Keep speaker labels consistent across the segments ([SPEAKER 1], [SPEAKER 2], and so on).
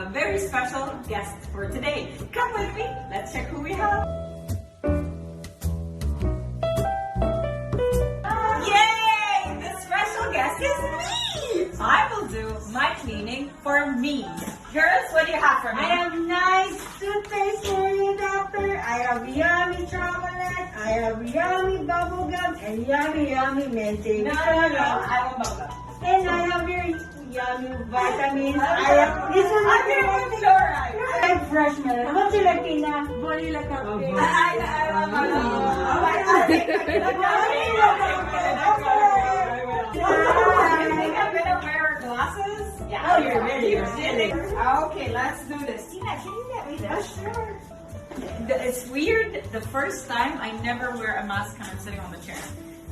[SPEAKER 1] a very special guest for today. Come with me, let's check who we have. Yay! The special guest is me! I will do my cleaning for me. Girls, what do you have for me?
[SPEAKER 2] I have nice toothpaste for you, doctor. I have yummy chocolate. I have yummy bubble gum and yummy mente.
[SPEAKER 1] No, I want bubble.
[SPEAKER 2] And I have your yummy vitamins. I have this one.
[SPEAKER 1] I'm here with fluoride.
[SPEAKER 2] I have fresh milk. What's your Latina? Vanilla cupcake.
[SPEAKER 1] I want bubble. I'm gonna wear glasses. Yeah.
[SPEAKER 2] Oh, you're ready. You're
[SPEAKER 1] sitting. Okay, let's do this. Tina, can you get me this?
[SPEAKER 2] Sure.
[SPEAKER 1] It's weird. The first time I never wear a mask when I'm sitting on the chair.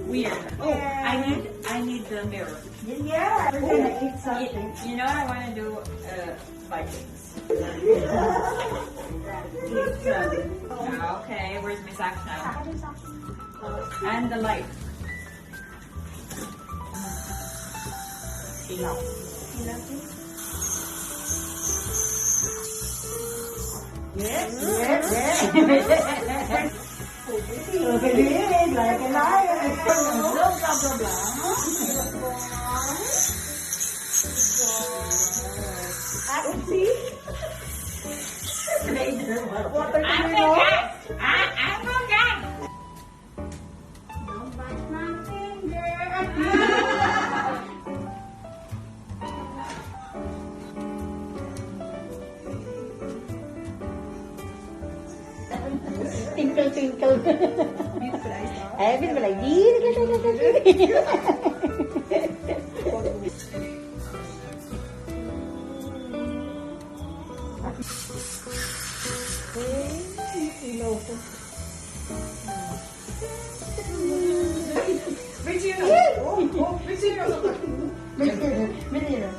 [SPEAKER 1] Weird. Oh, I need the mirror.
[SPEAKER 2] Yeah. We're gonna eat something.
[SPEAKER 1] You know what I want to do? Vikings. Okay, where's my socks now? And the light. Enough.
[SPEAKER 2] Yes. Okay, like a lion. Blah, blah, blah. What are you doing?
[SPEAKER 1] I'm okay.
[SPEAKER 2] Don't bite my finger. Tinkle, tinkle. I've been like,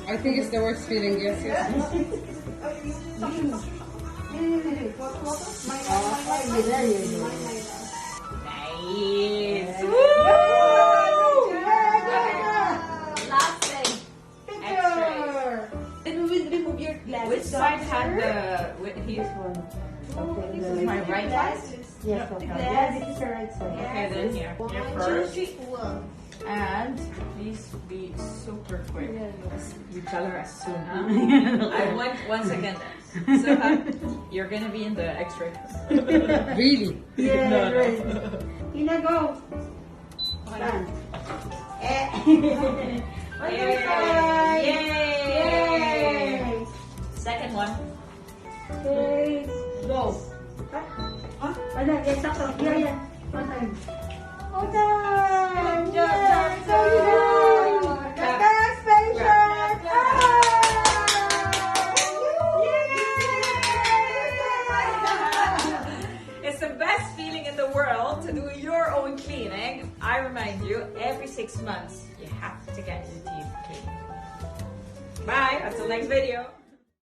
[SPEAKER 3] I think it's the worst feeling, yes.
[SPEAKER 1] Nice. Last thing. X-ray.
[SPEAKER 2] Remove your glasses.
[SPEAKER 1] Which side had the? Here's one. This is my right side.
[SPEAKER 2] Yes, okay. Yeah, this is the right side.
[SPEAKER 1] Okay, then here. Here first. And please be super quick. You tell her as soon, huh? I want once again. So you're gonna be in the X-ray.
[SPEAKER 3] Really?
[SPEAKER 2] Yeah,
[SPEAKER 1] No, no.
[SPEAKER 2] right. Ina, go. Done.
[SPEAKER 1] Yay!
[SPEAKER 2] Yay!
[SPEAKER 1] Second one.
[SPEAKER 2] Okay, go. Huh? Ano, yes, sakto. Yan. One time. One time!
[SPEAKER 1] Good job,
[SPEAKER 2] Yes,
[SPEAKER 1] doctor.
[SPEAKER 2] so good. The best patient!
[SPEAKER 1] It's the best feeling in the world to do your own cleaning. I remind you, every 6 months, you have to get your teeth clean. Bye, until next video.